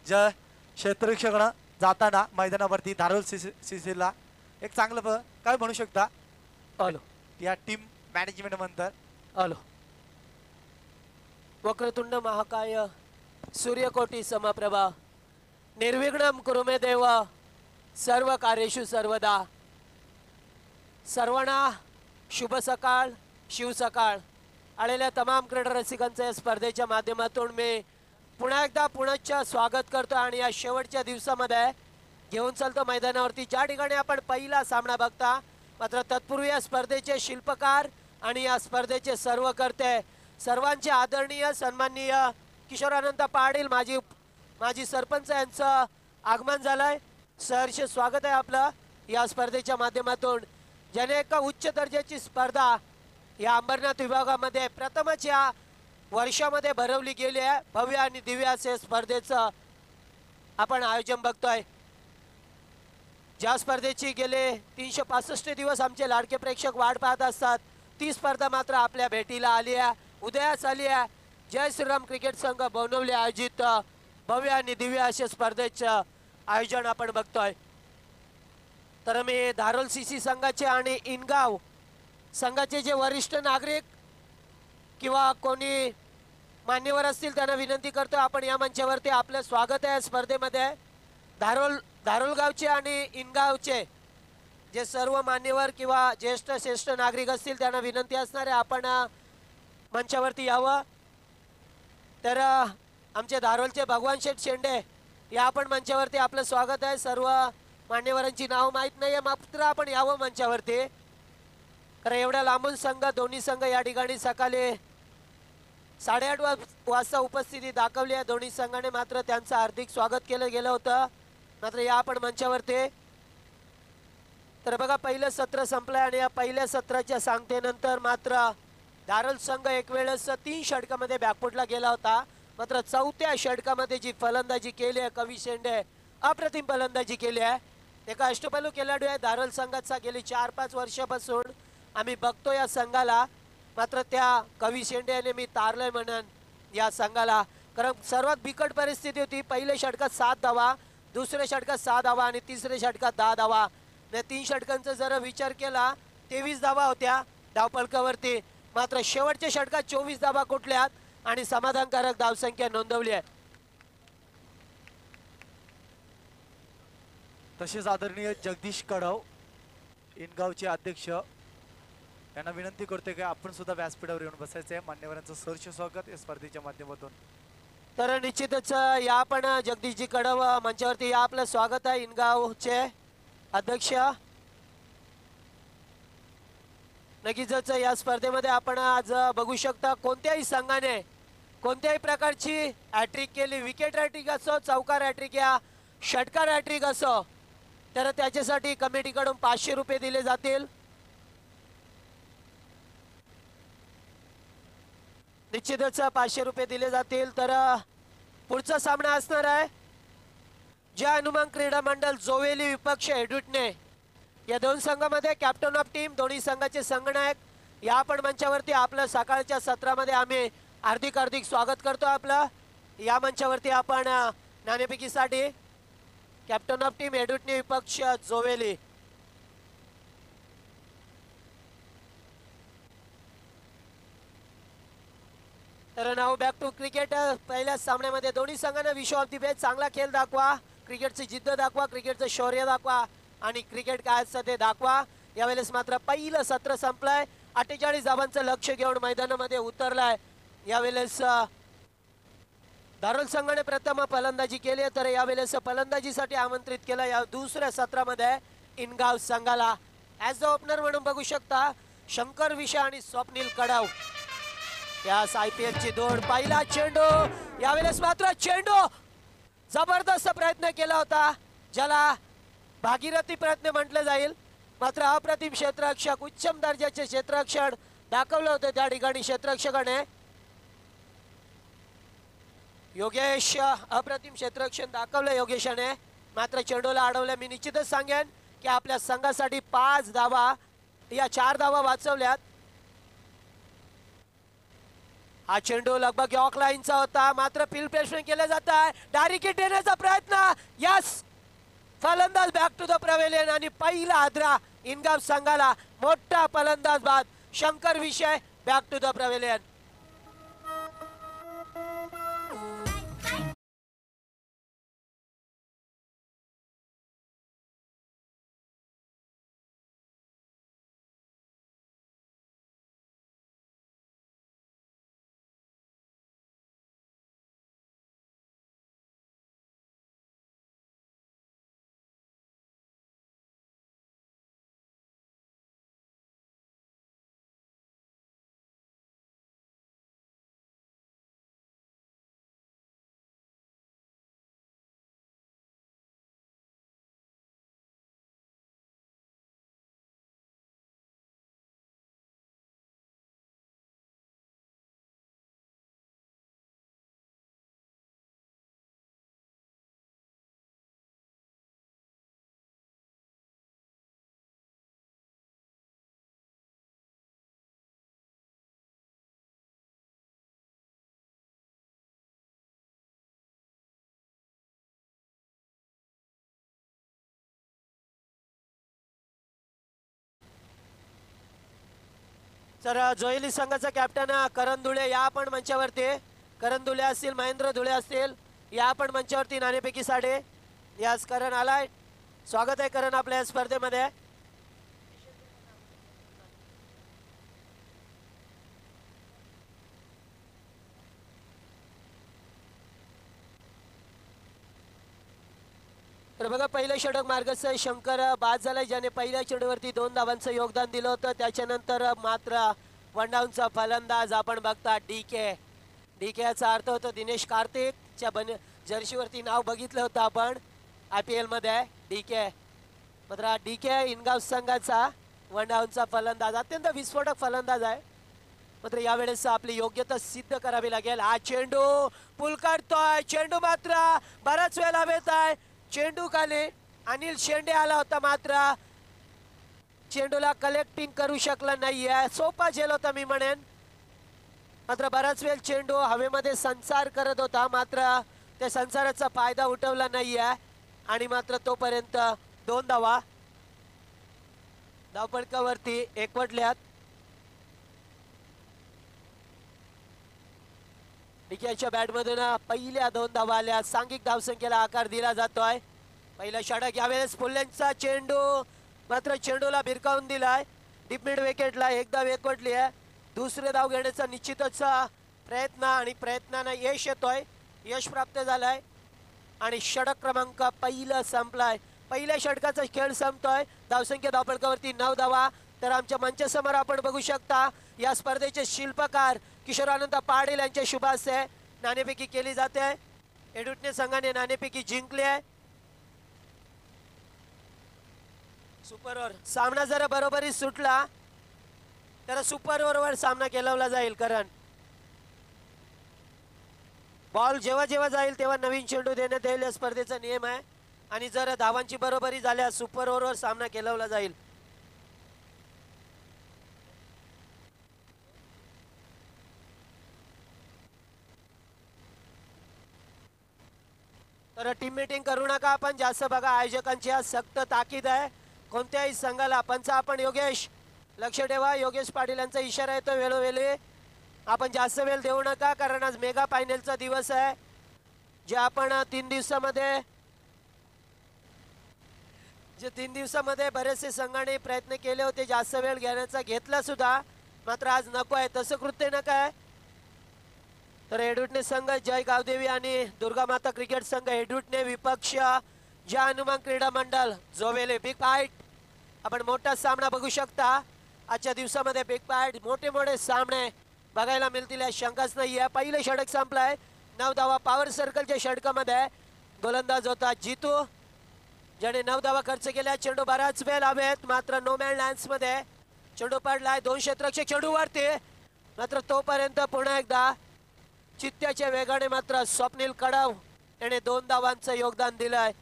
ज्या क्षेत्ररक्षकांना जाताना मैदानावरती धारावी सीसीला एक चांगलं काय म्हणू शकता आलो या टीम मॅनेजमेंट नंतर. आलो. वक्रतुंड महाकाय सूर्यकोटी समप्रभा निर्विघ्नं कुरु मे देव सर्व कार्येषु सर्वदा. सर्वांना शुभ सकाळ, शिव सकाळ. आलेल्या तमाम क्रीडा रसिकांचं या स्पर्धेच्या माध्यमातून मी पुन्हा एकदा पुनश्च स्वागत करतो. आणि या शेवटच्या दिवसामध्ये घेऊन चालतो मैदानावरती ज्या ठिकाणी आपण पहिला सामना बघता मात्र तत्पूर्वी या स्पर्धेचे शिल्पकार आणि या स्पर्धेचे सर्व करते सर्वांचे आदरणीय सन्माननीय किशोरानंद पाटील माजी सरपंच यांचं आगमन झालंय. सहर्ष स्वागत आहे आपलं या स्पर्धेच्या माध्यमातून, ज्याने एका उच्च दर्जाची स्पर्धा या अंबरनाथ विभागामध्ये प्रथमच या वर्षामध्ये भरवली गेली आहे. भव्य आणि दिव्य असे स्पर्धेचं आपण आयोजन बघतोय. ज्या स्पर्धेची गेले 365 दिवस आमचे लाडके प्रेक्षक वाट पाहत असतात, ती स्पर्धा मात्र आपल्या भेटीला आली आहे, उदयास आली आहे. जय श्रीराम क्रिकेट संघ बोनवले आयोजित भव्य आणि दिव्य अशा स्पर्धेचं आयोजन आपण बघतोय. तर मी धारोल सीसी संघाचे आणि इनगाव संघाचे जे वरिष्ठ नागरिक किंवा कोणी मान्यवर असतील त्यांना विनंती करतो, आपण या मंचावरती आपलं स्वागत आहे. स्पर्धेमध्ये धारोल गावचे आणि इनगावचे जे सर्व मान्यवर किंवा ज्येष्ठ नागरिक असतील त्यांना विनंती असणार आहे, आपण मंचावरती यावं. तर आमचे धारोलचे भगवान शेठ शेंडे या आपण मंचावरती आपलं स्वागत आहे. सर्व मान्यवरांची नाव माहीत नाही आहे, मात्र आपण यावं मंचावरती. कारण एवढ्या लांबून संघ दोन्ही संघ या ठिकाणी सकाळी 8:30 वाजता उपस्थिती दाखवली आहे. दोन्ही संघाने मात्र त्यांचं हार्दिक स्वागत केलं गेलं होतं. मात्र या आपण मंचावरती. तर बघा, पहिलं सत्र संपलं आणि या पहिल्या सत्राच्या सांगतेनंतर मात्र धारोल संघ एक वेळेस 3 षटकामध्ये बॅकफुटला गेला होता. मात्र चौथ्या षटकामध्ये जी फलंदाजी केली आहे कवी शेंडे, अप्रतिम फलंदाजी केली आहे. एका अष्टपैलू खेळाडू आहे धारोल संघाचा. गेली 4-5 वर्षापासून आम्ही बघतो या संघाला. मात्र त्या कवी शेंडे याने मी तारलंय म्हणून या संघाला, कारण सर्वात बिकट परिस्थिती होती. पहिल्या षटकात 7 धावा, दुसऱ्या षटकात 6 धावा आणि तिसऱ्या षटकात 10 धावा. या 3 षटकांचा जर विचार केला 23 धावा होत्या धावफलकावरती. मात्र शेवटच्या षटकात 24 धावा कुठल्यात आणि समाधानकारक धावसंख्या नोंदवली आहे. तसेच आदरणीय जगदीश कडव इनगावचे अध्यक्ष यांना विनंती करतोय की आपण सुद्धा व्यासपीठावर येऊन बसायचं आहे. मान्यवरांचं सहर्ष स्वागत या स्पर्धेच्या माध्यमातून. तर निश्चितच या आपण जगदीशजी कडव मंचावरती या आपलं स्वागत आहे. इनगावचे अध्यक्ष नक्कीच या स्पर्धेमध्ये आपण आज बघू शकता कोणत्याही संघाने कोणत्याही प्रकारची हॅट्रिक केली, विकेट हॅट्रिक असो, चौकार हॅट्रिक या षटकार हॅट्रिक असो, तर त्याच्यासाठी कमिटीकडून 500 रुपये दिले जातील. निश्चितच 500 रुपये दिले जातील. तर पुढचा सामना असणार आहे जय हनुमान क्रीडा मंडळ जोवेली विपक्ष एडुटणे. या दोन संघामध्ये कॅप्टन ऑफ टीम दोन्ही संघाचे संघनायक या आपण मंचावरती आपलं सकाळच्या सत्रामध्ये आम्ही हार्दिक स्वागत करतो. आपलं या मंचावरती आपण नाणेफेकीसाठी कॅप्टन ऑफ टीम एडुटणे विपक्ष जोवेली. तर नाव बॅक टू क्रिकेट. पहिल्या सामन्यामध्ये दोन्ही संघांना विश्व ऑफ दी बेस्ट चांगला खेळ दाखवा, क्रिकेटची जिद्द दाखवा, क्रिकेटचं शौर्य दाखवा आणि क्रिकेट काय असतं ते दाखवा. यावेळेस मात्र पहिलं सत्र संपलंय. 48 धावांचं लक्ष घेऊन मैदानामध्ये उतरलाय. यावेळेस धारोल संघाने प्रथम फलंदाजी केली, तर यावेळेस फलंदाजीसाठी आमंत्रित केलं या दुसऱ्या सत्रामध्ये इनगाव संघाला. ॲज अ ओपनर म्हणून बघू शकता शंकर विषय आणि स्वप्नील कडव. यास IPL ची दौड. पहिला चेंडू, यावेळेस मात्र चेंडू जबरदस्त प्रयत्न केला होता, ज्याला भागीरथी प्रयत्न म्हटलं जाईल. मात्र अप्रतिम क्षेत्ररक्षक, उच्चम दर्जाचे क्षेत्ररक्षण दाखवलं होतं त्या ठिकाणी क्षेत्ररक्षकाने. योगेश अप्रतिम क्षेत्ररक्षण दाखवलं योगेशाने. मात्र चेंडूला अडवलं. मी निश्चितच सांगेन की आपल्या संघासाठी 5 धावा या 4 धावा वाचवल्यात. हा चेंडू लगभग यॉर्क लाईनचा होता, मात्र फील्ड प्लेसमेंट केलं जात आहे. डायरेक्ट हिट देण्याचा प्रयत्न. यस, फलंदाज बॅक टू द प्रवेलियन आणि पहिला हादरा इनगाव संघाला. मोठा फलंदाज बाद शंकर विषय बॅक टू द प्रवेलियन. तर जोहेली संघाचा कॅप्टन करण धुळे या पण मंचावरती. करण धुळे असतील, महेंद्र धुळे असतील, या पण मंचावरती नाणेपैकी साडे. यास करण आलाय. स्वागत आहे करण आपल्या या स्पर्धेमध्ये. तर बघा पहिलं षटक मार्गस्थ शंकर बाद झालाय, ज्याने पहिल्या चेंडूवरती 2 धावांचं योगदान दिलं होतं. त्याच्यानंतर मात्र वनडाऊनचा फलंदाज आपण बघता डीके. डीके याचा अर्थ होतो दिनेश कार्तिकच्या जर्सीवरती नाव बघितलं होतं आपण IPL मध्ये. डीके मात्र डीके इनगाव संघाचा वनडाऊनचा फलंदाज, अत्यंत विस्फोटक फलंदाज आहे. मात्र यावेळेस आपली योग्यता सिद्ध करावी लागेल. हा चेंडू पुल काढतोय, चेंडू मात्र बराच वेळ हवेत आहे. चेंडू खाली अनिल शेंडे आला होता, मात्र चेंडूला कलेक्टिंग करू शकला नाहीये. सोपा झेल होता मी म्हणेन. मात्र बराच वेळ चेंडू हवेमध्ये संचार करत होता, मात्र त्या संचाराचा फायदा उठवला नाहीये. आणि मात्र तोपर्यंत 2 धावा धावपळकावरती एकवटल्यात. डिकेच्या बॅटमधून पहिल्या 2 धावा आल्या. सांघिक धावसंख्येला आकार दिला जातोय. पहिला षटक यावेळेस फुल्यांचा चेंडू, मात्र चेंडूला भिरकावून दिलाय. डीप मिड विकेटला एक धाव एकवटली आहे. दुसरे धाव घेण्याचा निश्चितच प्रयत्न आणि प्रयत्नानं यश येतोय. यश प्राप्त झालंय आणि षटक क्रमांक पहिलं संपलाय. पहिल्या षटकाचा खेळ संपतोय. धावसंख्या धावपळकावरती 9 धावा. तर आमच्या मंचासमोर आपण बघू शकता या स्पर्धेचे शिल्पकार किशोरानंद पाटील यांच्या शुभ हस्ते नाणेफेकी केली जाते. एडुटणे संघाने नाणेफेकी जिंकली आहे. सुपर ओव्हर सामना जर बरोबरी सुटला तर सुपर ओव्हरवर सामना केला जाईल. कारण बॉल जेव्हा जेव्हा जाईल तेव्हा नवीन चेंडू देण्यात येईल, या स्पर्धेचा नियम आहे. आणि जर धावांची बरोबरी झाल्यास सुपर ओव्हरवर सामना केला जाईल. तर टीम मीटिंग करू नका आपण जास्त. बघा आयोजकांची आज सक्त ताकीद आहे. कोणत्याही संघाला पंच आपण योगेश लक्ष ठेवा. योगेश पाटील यांचा इशारा येतो वेळोवेळी. आपण जास्त वेळ देऊ नका, कारण आज मेगा फायनलचा दिवस आहे. जे आपण 3 दिवसामध्ये बरेचसे संघाने प्रयत्न केले होते जास्त वेळ घेण्याचा, घेतला सुद्धा, मात्र आज नको आहे, तसं कृत्य नका आहे. तर एडुटणे संघ जय गावदेवी आणि दुर्गा माता क्रिकेट संघ एडुटणे विपक्ष जय हनुमान क्रीडा मंडळ जोवेले. बिग फाईट आपण मोठा सामना बघू शकता. आजच्या दिवसामध्ये बिग फाईट मोठे मोठे सामने बघायला मिळतील, या शंकाच नाही आहे. पहिलं षटक संपलाय. 9 धावा पॉवर सर्कलच्या षटकामध्ये. गोलंदाज होता जितू, ज्याने 9 धावा खर्च केल्या. चेंडू बराच वेळ हवेत, मात्र नो मॅन लँड्स मध्ये चेंडू पडलाय. 2 क्षेत्ररक्षक चेंडूवरती, मात्र तोपर्यंत पुन्हा एकदा चित्त्याच्या वेगाने मात्र स्वप्नील कडाव याने 2 धावांचं योगदान दिलंय.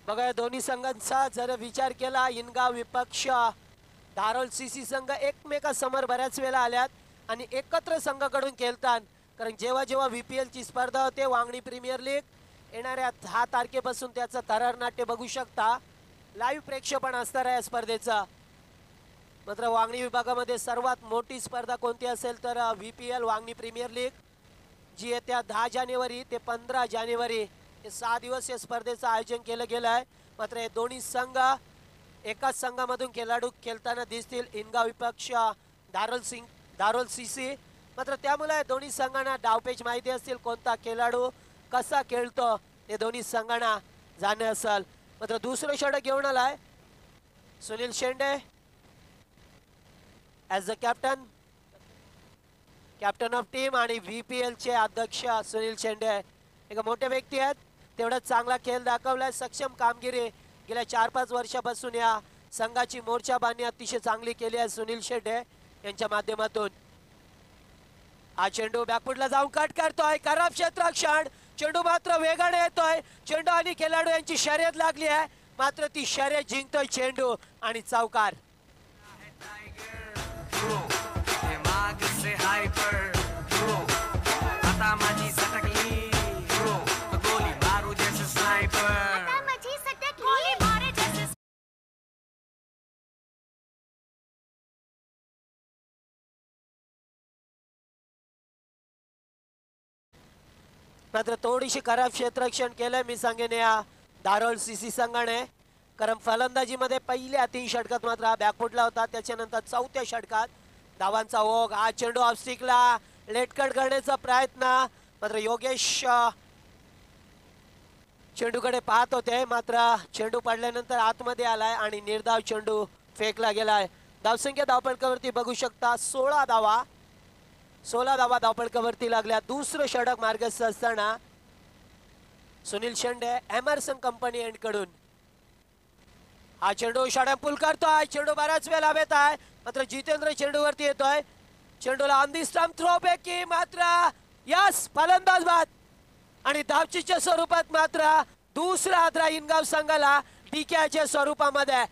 बघा दोन्ही संघांचा जर विचार केला, इनगाव विपक्ष धारोल CC संघ एकमेकांसमोर बऱ्याच वेळा आल्यात आणि एकत्र संघाकडून खेळतात. कारण जेव्हा जेव्हा VPL ची स्पर्धा होते, वांगणी प्रीमियर लीग, येणाऱ्या 10 तारखेपासून त्याचं थरार नाट्य बघू शकता. लाईव्ह प्रेक्षेपण असणार आहे या स्पर्धेचा. मात्र वांगणी विभागामध्ये सर्वात मोठी स्पर्धा कोणती असेल तर VPL वांगणी प्रीमियर लीग, जी येत्या 10 जानेवारी ते 15 जानेवारी हे 6 दिवस या स्पर्धेचं आयोजन केलं गेलं आहे. मात्र हे दोन्ही संघ एकाच संघामधून खेळाडू खेळताना दिसतील. इनगाव विपक्ष धारोल CC. मात्र त्यामुळे दोन्ही संघांना डावपेच माहिती असतील, कोणता खेळाडू कसा खेळतो हे दोन्ही संघांना जाणे असेल. मात्र दुसरं षटक घेऊन आलाय Sunil Shende as a captain of team आणि VPL चे अध्यक्ष सुनील शेंडे एक मोठे व्यक्ती आहेत. तेवढा चांगला खेळ दाखवलाय, सक्षम कामगिरी गेल्या 4-5 वर्षापासून या संघाची मोर्चाबांधणी अतिशय चांगली केली आहे सुनील शेंडे यांच्या माध्यमातून. हा चेंडू बॅकफुटला जाऊन कट करतोय. खराब क्षेत्ररक्षण. चेंडू मात्र वेगाने येतोय. चेंडू आणि खेळाडू यांची शर्यत लागली आहे, मात्र ती शर्यत जिंकतोय चेंडू आणि चौकार. दिमाग से हाइपर आता माझी सटकली गोली मारू जैसे स्नाइपर. मात्र थोडीशी खराब क्षेत्ररक्षण केलंय मी सांगेन या धारोळ सीसी संघाने. कारण फलंदाजीमध्ये पहिल्या 3 षटकात मात्र हा बॅकफुटला होता. त्याच्यानंतर चौथ्या षटकात धावांचा ओघ. हा चेंडू ऑफस्टिकला लेटकट करण्याचा प्रयत्न, मात्र योगेश चेंडूकडे पाहत होते. मात्र चेंडू पडल्यानंतर आतमध्ये आलाय आणि निर्धाव चेंडू फेकला गेलाय. धावसंख्या धावफलकावरती बघू शकता 16 धावा. 16 धावा धावफलकावरती लागल्या. दुसरं षटक मार्गस्थ असताना सुनील शेंडे एमर्सन कंपनी एंड कडून हा चेंडू षटकपूल करतोय. चेंडू बराच वेळ हवेत आहे, मात्र जितेंद्र चेंडूवरती येतोय. चेंडूला ऑन दी स्टंप थ्रो पैकी मात्र यस फलंदाज बाद आणि धावचीच्या स्वरूपात मात्र दुसरा आद्रा इनगाव संघाला डीकेच्या स्वरूपामध्ये.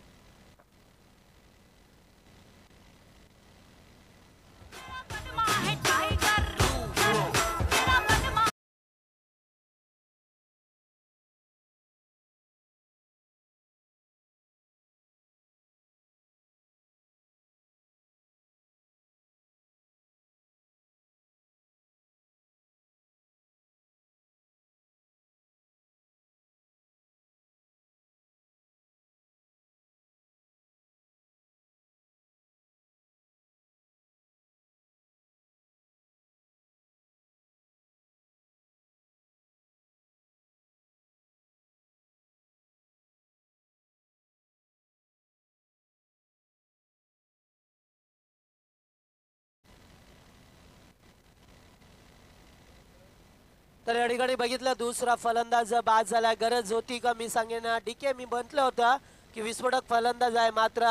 तर या ठिकाणी बघितलं दुसरा फलंदाज बाद झाला. गरज होती का मी सांगेन डीके मी म्हटलं होतं की विस्फोटक फलंदाज आहे, मात्र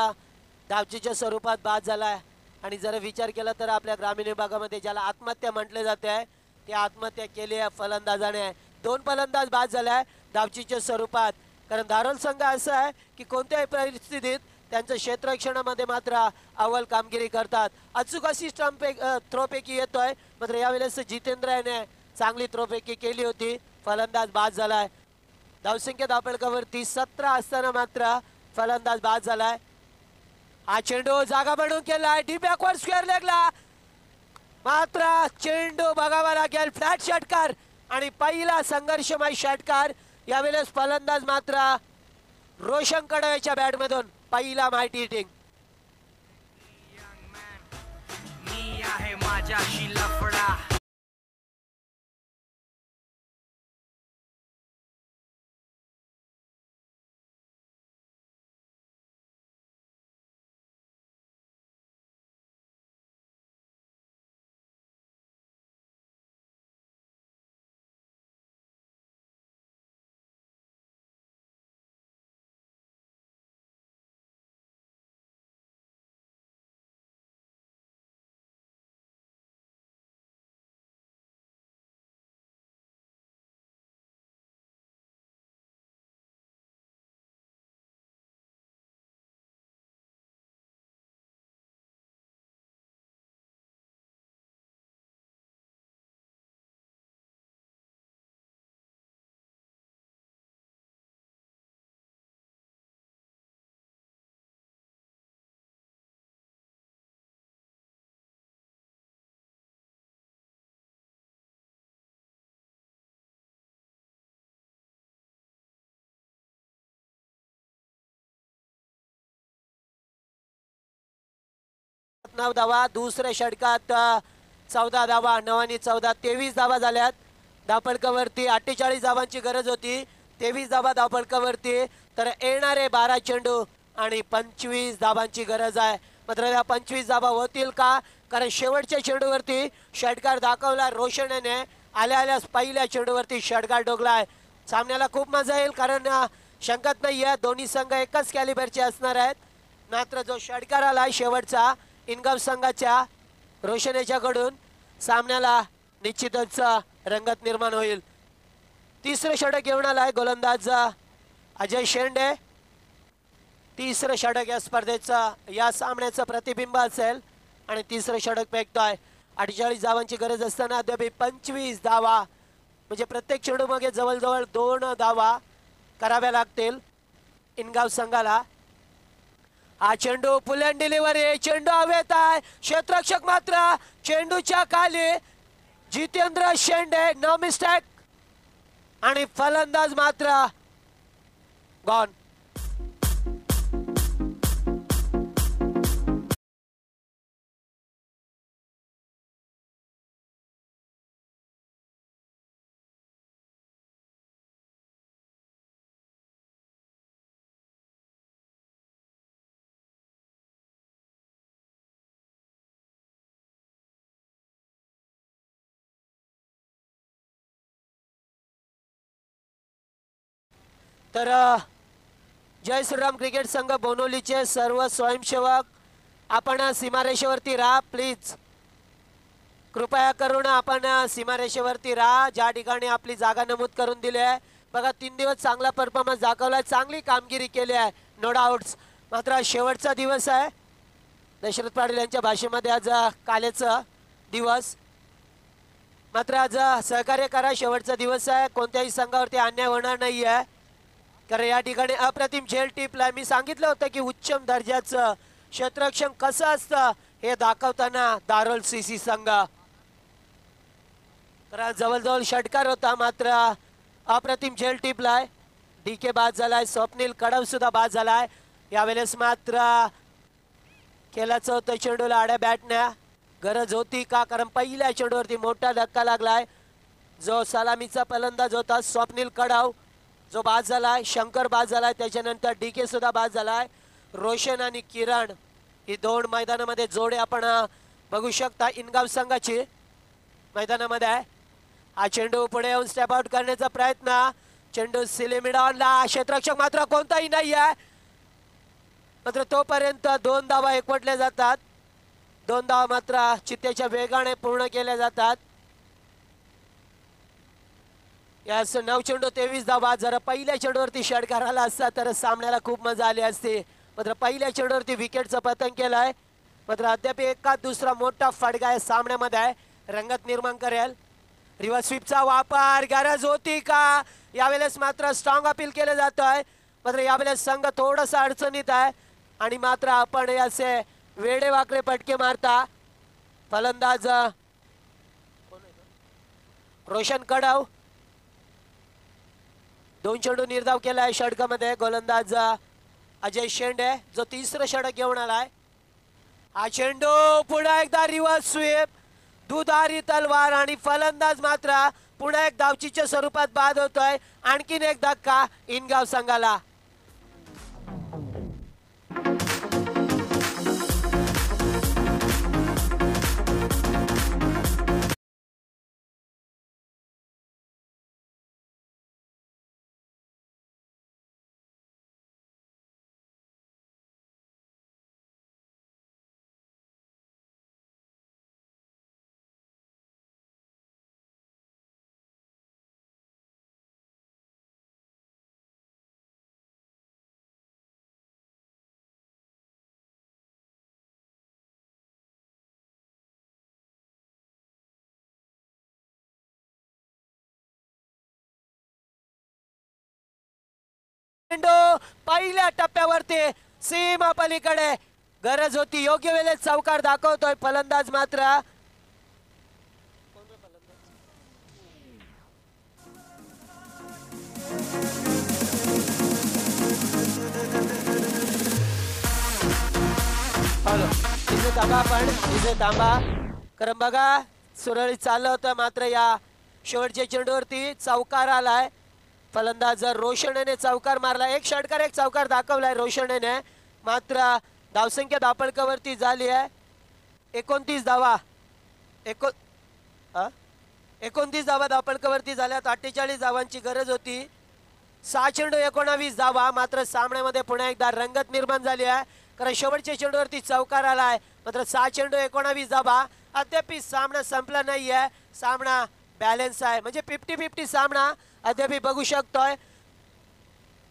धावचीच्या स्वरूपात बाद झालाय. आणि जर विचार केला तर आपल्या ग्रामीण विभागामध्ये ज्याला आत्महत्या म्हटले जाते ते आत्महत्या केली आहे फलंदाजाने. 2 फलंदाज बाद झालाय धावचीच्या स्वरूपात. कारण धारोळ संघ असं आहे की कोणत्याही परिस्थितीत त्यांच्या क्षेत्ररक्षणामध्ये मात्र अव्वल कामगिरी करतात. अचूक अशी स्टंप थ्रोपैकी येतोय, मात्र यावेळेस जितेंद्र याने चांगली थ्रोपैकी केली होती. फलंदाज बाद झालाय. धावसंख्या धावफलकावरती 17 असताना मात्र फलंदाज बाद झालाय. हा चेंडू जागा बनवून केलाय डी बॅकवर्ड स्क्वेअर लेगला, मात्र चेंडू बघावा लागेल फ्लॅट षटकार आणि पहिला संघर्षमय षटकार. यावेळेस फलंदाज मात्र रोशन कडवेच्या बॅटमधून पहिला माहिती हिटिंग. मी आहे माझ्याशी लफडा. धावा. दुसऱ्या षटकात 14 धावा. 9 आणि 14 23 धावा झाल्यात धावफलकावरती. 48 धावांची गरज होती, 23 धावा धावफलकावरती. तर येणारे 12 चेंडू आणि 25 धावांची गरज आहे. मात्र या 25 धावा होतील का? कारण शेवटच्या चेंडूवरती षटकार दाखवला रोशन याने. आल्यास पहिल्या चेंडूवरती षटकार डोकलाय. सामन्याला खूप मजा येईल, कारण शंकत नाहीये दोन्ही संघ एकाच कॅलिबरचे असणार आहेत. मात्र जो षटकार आला शेवटचा इनगाव संघाच्या रोशन याच्याकडून, सामन्याला निश्चितच रंगत निर्माण होईल. तिसरं षटक घेऊन आलाय गोलंदाज अजय शेंडे. तिसरं षटक या स्पर्धेचं या सामन्याचं प्रतिबिंब असेल आणि तिसरं षटक फेकतोय. 48 धावांची गरज असताना अद्याप 25 धावा, म्हणजे प्रत्येक चेंडू मागे जवळजवळ 2 धावा कराव्या लागतील इनगाव संघाला. हा चेंडू पुल अँड डिलिव्हरी. चेंडू हवेत आहे. क्षेत्ररक्षक मात्र चेंडूच्या खाली. जितेंद्र शेंडे नो मिस्टेक. आणि फलंदाज मात्र गॉन. तर जय श्रीराम क्रिकेट संघ बोनोलीचे सर्व स्वयंसेवक आपण सीमारेषेवरती राहा प्लीज. कृपया करून आपण सीमारेषेवरती राहा. ज्या ठिकाणी आपली जागा नमूद करून दिली आहे बघा. 3 दिवस चांगला परफॉर्मन्स दाखवला, चांगली कामगिरी केली आहे नो डाऊट्स. मात्र शेवटचा दिवस आहे दशरथ पाटील यांच्या भाषेमध्ये आज कालेचा दिवस. मात्र आज सहकार्य करा, शेवटचा दिवस आहे. कोणत्याही संघावरती अन्याय होणार नाही आहे कारण या ठिकाणी अप्रतिम झेल टिपला. मी सांगितलं होतं की उच्चम दर्जाचं क्षेत्ररक्षण कसं असतं हे दाखवताना दारुल सीसी संघ. तर जवळजवळ षटकार होता मात्र अप्रतिम झेल टिपलाय. DK बाद झालाय, स्वप्नील कडव सुद्धा बाद झालाय. यावेळेस मात्र खेळाचं होतं चेंडूला आड्या बॅटण्या. गरज होती का कारण पहिल्या चेंडूवरती मोठा धक्का लागलाय. जो सलामीचा फलंदाज होता स्वप्नील कडव जो बाद झालाय, शंकर बाद झालाय, त्याच्यानंतर DK सुद्धा बाद झालाय. रोशन आणि किरण ही 2 मैदानामध्ये जोडे आपण बघू शकता. इनगाव संघाची मैदानामध्ये आहे. हा चेंडू पुढे येऊन स्टेप आउट करण्याचा प्रयत्न. चेंडू सिलेमिडॉनला, क्षेत्ररक्षक मात्र कोणताही नाही आहे. मात्र तोपर्यंत 2 धावा एकवटल्या जातात. 2 धावा मात्र चित्तेच्या वेगाने पूर्ण केल्या जातात. यास 9 चेंडू 23 धावा. जर पहिल्या चेंडूवरती षटकार आला असता तर सामन्याला खूप मजा आली असती. मात्र पहिल्या चेंडूवरती विकेटचं पतन केलंय. मात्र अद्याप एका दुसरा मोठा फटका या सामन्यामध्ये आहे, रंगत निर्माण करेल. रिव्हर्स स्वीपचा वापर गरज होती का? यावेळेस मात्र स्ट्रॉंग अपील केलं जात आहे. मात्र यावेळेस संघ थोडासा अडचणीत आहे आणि मात्र आपण असे वेडे वाकडे पटके मारता. फलंदाज रोशन कडव 2 चेंडू निर्धाव केलाय षटकामध्ये. गोलंदाज अजय शेंडे जो 3रं षटक घेऊन आलाय. हा चेंडू पुन्हा एकदा रिव्हर्स स्वीप, दुधारी तलवार आणि फलंदाज मात्र पुन्हा एक धावचीच्या स्वरूपात बाद होतोय. आणखीन एक धक्का इनगाव संघाला. पहिल्या टप्प्यावरती सीमा पलीकडे गरज होती, योग्य वेळेत चौकार दाखवतोय फलंदाज मात्र. हॅलो तिथे थांबा, आपण तिथे थांबा. कारण बघा सुरळीत चाललं होतं मात्र या शेवटच्या चेंडूवरती चौकार आलाय. फलंदाज रोशनने चौकार मारला. एक षटकार एक चौकार दाखवलाय रोशनने. मात्र धावसंख्या धापळकावरती झाली आहे 29 धावा. 29 धावा धापळकावरती झाल्यात. 48 धावांची गरज होती. 6 चेंडू 19 धावा. मात्र सामन्यामध्ये पुन्हा एकदा रंगत निर्माण झाली आहे कारण शेवटच्या चेंडूवरती चौकार आलाय. मात्र 6 चेंडू 19 धावा. अद्याप सामना संपला नाहीये. सामना बॅलन्स आहे म्हणजे 50-50 सामना अद्याप बघू शकतोय.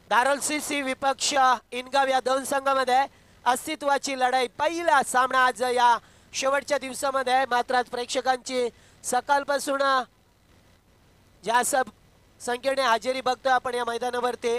दारुल सीसी विपक्ष इनगाव या 2 संघामध्ये अस्तित्वाची लढाई. पहिला सामना आज या शेवटच्या दिवसामध्ये. मात्र आज प्रेक्षकांची सकाळपासून जास्त संख्येने हजेरी बघतोय आपण या मैदानावरती.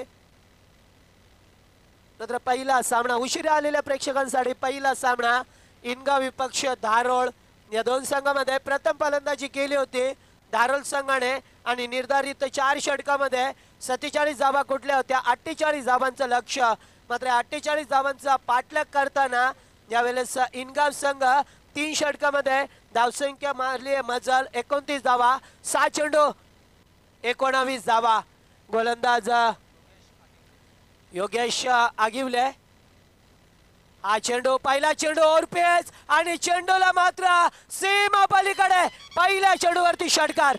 मात्र पहिला सामना उशिरा आलेल्या प्रेक्षकांसाठी पहिला सामना इनगाव विपक्ष धारोळ या 2 संघामध्ये. प्रथम फलंदाजी केली होती धारोल संघाने आणि निर्धारित 4 षटकामध्ये 47 धावा कुठल्या होत्या 48 धावांचं लक्ष्य. मात्र 48 धावांचा पाठलाग करताना यावेळेस इनगाव संघ 3 षटकामध्ये धावसंख्या मारली मजल 29 धावा 6 चेंडू 19 धावा. गोलंदाज योगेश आगिवले. हा चेंडू पहिला चेंडू ओरपेच आणि चेंडूला मात्र सीमा पलीकडे पहिल्या चेंडूवरती षटकार.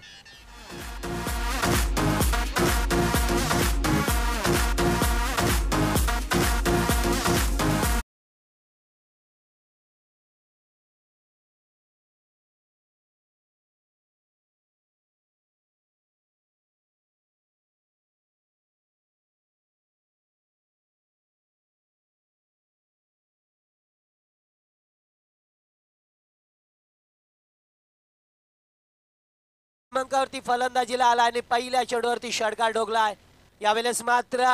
क्रमांकावरती फलंदाजीला आला आणि पहिल्या चेंडूवरती षटकार डोगलाय. यावेळेस मात्र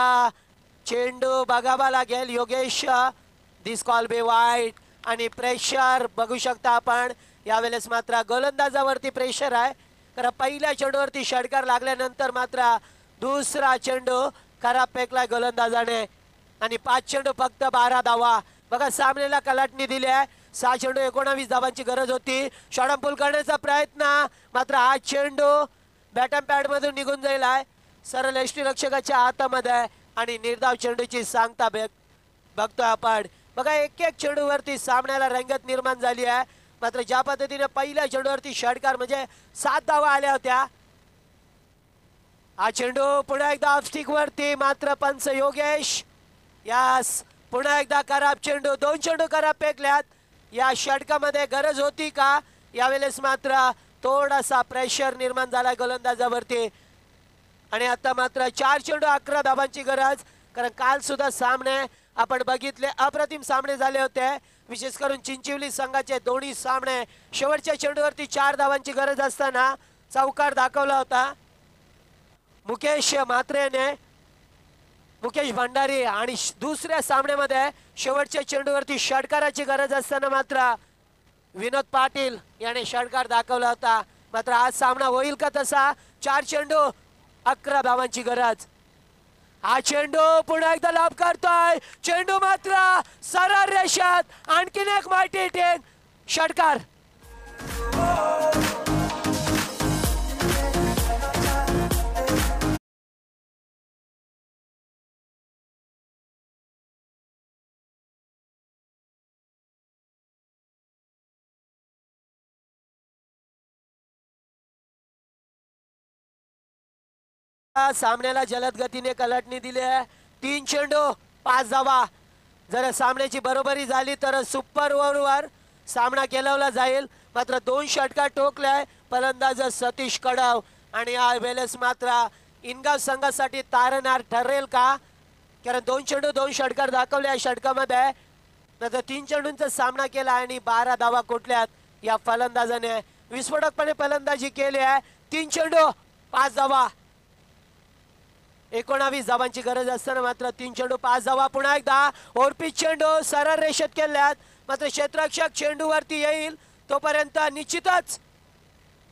चेंडू बघावा लागेल. योगेश दिस कॉल बी वाईट आणि प्रेशर बघू शकता आपण. यावेळेस मात्र गोलंदाजावरती प्रेशर आहे कारण पहिल्या चेंडूवरती षटकार लागल्यानंतर मात्र दुसरा चेंडू खराब फेकलाय गोलंदाजाने आणि 5 चेंडू फक्त 12 धावा. बघा सामन्याला कलाटणी दिली आहे. 6 चेंडू 19 धावांची गरज होती. शॉटपुल करण्याचा प्रयत्न मात्र हा चेंडू बॅटन पॅड मधून निघून जाईल आहे सरळ यष्टीरक्षकाच्या हातामध्ये आणि निर्धाव चेंडूची सांगता बघतोय आपण. बघा एक एक चेंडूवरती सामन्याला रंगत निर्माण झाली आहे. मात्र ज्या पद्धतीने पहिल्या चेंडूवरती षटकार म्हणजे 7 धावा आल्या होत्या. हा चेंडू पुन्हा एकदा ऑफस्टिक वरती मात्र पंच योगेश यास पुन्हा एकदा खराब चेंडू 2 चेंडू खराब फेकल्यात. या षटकामध्ये गरज होती का यावेळेस मात्र थोडासा प्रेशर निर्माण झाला गोलंदाजावरती आणि आता मात्र 4 चेंडू 11 धावांची गरज कारण काल सुद्धा सामने आपण बघितले अप्रतिम सामने झाले होते. विशेष करून चिंचिवली संघाचे दोन्ही सामने शेवटच्या चेंडूवरती 4 धावांची गरज असताना चौकार दाखवला होता. मुकेश म्हात्रेने मुकेश भंडारी आणि दुसऱ्या सामन्यामध्ये शेवटच्या चेंडूवरती षटकाराची गरज असताना मात्र विनोद पाटील याने षटकार दाखवला होता. मात्र आज सामना होईल का तसा 4 चेंडू 11 धावांची गरज. हा चेंडू पुन्हा एकदा लाभ करतोय. चेंडू मात्र सरळ रेषात आणखीन एक माहिती टेक षटकार. सामन्याला जलद गतीने कलाटणी दिली आहे. 3 चेंडू 5 धावा. जर सामन्याची बरोबरी झाली तर सुपर ओव्हरवर सामना केलावला जाईल. मात्र 2 षटकार टोकलाय फलंदाज सतीश कडाव आणि या वेळेस मात्र इनगाव संघासाठी तारणार ठरेल का कारण 2 चेंडू 2 षटकार दाखवले या षटकामध्ये. नंतर 3 चेंडूंचा सामना केला आणि 12 धावा कोटल्यात. या फलंदाजाने विस्फोटकपणे फलंदाजी केली आहे. 3 चेंडू 5 धावा 19 धावांची गरज असताना मात्र 3 चेंडू 5 धावा. पुन्हा एकदा ओरपीच चेंडू सरळ रेषेत केल्यात. मात्र क्षेत्ररक्षक चेंडूवरती येईल तोपर्यंत निश्चितच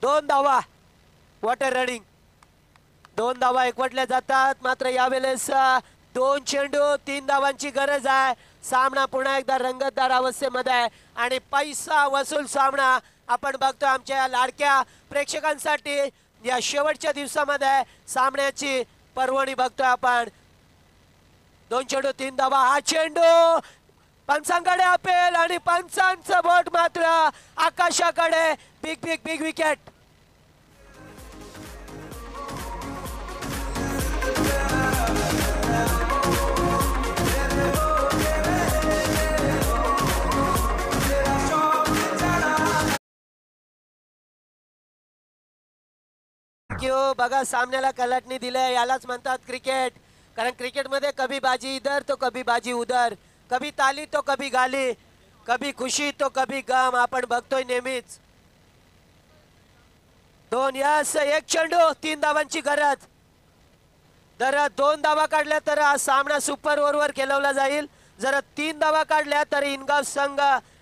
2 धावा. वॉटर रनिंग 2 धावा एकवटल्या जातात. मात्र यावेळेस 2 चेंडू 3 धावांची गरज आहे. सामना पुन्हा एकदा रंगतदार अवस्थेमध्ये आहे आणि पैसा वसूल सामना आपण बघतोय आमच्या या लाडक्या प्रेक्षकांसाठी. या शेवटच्या दिवसामध्ये सामन्याची पर्वणी बघतोय आपण. 2 चेंडू 3 धावा. हा चेंडू पंचांकडे अपेल आणि पंचांचं बोट मात्र आकाशाकडे. Big big big wicket. बघा सामन्याला कलाटणी दिले यालाच म्हणतात क्रिकेट. कारण क्रिकेटमध्ये कभी बाजी इधर तो कभी बाजी उधर, कभी ताली तो कभी गाली, कभी खुशी तो कभी गम आपण बघतोय नेहमीच. 2 यस 1 चेंडू 3 धावांची गरज. जर 2 धावा काढल्या तर हा सामना सुपर ओव्हरवर खेळवला जाईल. जर 3 धावा काढल्या तर इनगाव संघ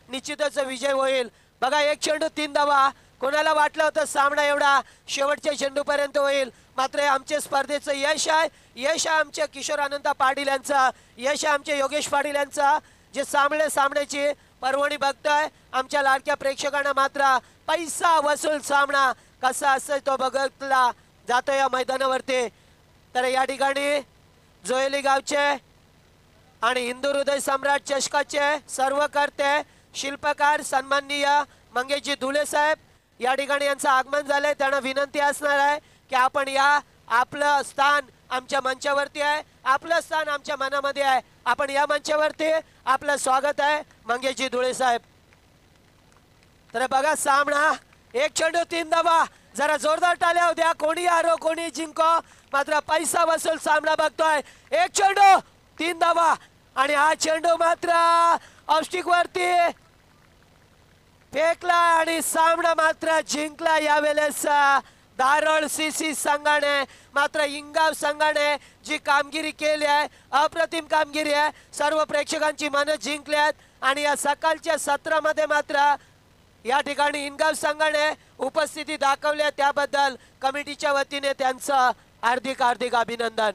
निश्चितच विजय होईल. बघा 1 चेंडू 3 धावा कोणाला वाटलं होतं सामना एवढा शेवटच्या चेंडूपर्यंत होईल, मात्र आमचे स्पर्धेचं यश आहे. यश आहे आमच्या किशोर अनंत पाटील यांचा, यश आहे आमच्या योगेश पाटील यांचा, जे सामन्याची पर्वणी बघताय. आमच्या लाडक्या प्रेक्षकांना मात्र पैसा वसूल सामना कसा असेल तो बघतला जातो या मैदानावरती. तर या ठिकाणी जोयली गावचे आणि हिंदू हृदय सम्राट चषकाचे सर्व करते शिल्पकार सन्माननीय मंगेशजी धुले साहेब या ठिकाणी यांचं आगमन झालंय. त्यांना विनंती असणार आहे की आपण या, आपलं स्थान आमच्या मंचावरती आहे, आपलं स्थान आमच्या मनामध्ये आहे, आपण या मंचावरती, आपलं स्वागत आहे मंगेशजी धुळे साहेब. तर बघा सामना, एक चेंडू 3 धावा, जरा जोरदार टाळ्या होत्या. कोणी हारो कोणी जिंको, मात्र पैसा वसूल सामना बघतोय. एक चेंडू 3 धावा आणि हा चेंडू मात्र ऑफस्टिक वरती फेकला आणि सामना मात्र जिंकला यावेळेस धारोळ सीसी संघाने. मात्र इंगाव संघाने जी कामगिरी केली आहे, अप्रतिम कामगिरी आहे, सर्व प्रेक्षकांची मनं जिंकल्यात आणि या सकाळच्या सत्रामध्ये मात्र या ठिकाणी इंगाव संघाने उपस्थिती दाखवली, त्याबद्दल कमिटीच्या वतीने त्यांचं हार्दिक अभिनंदन.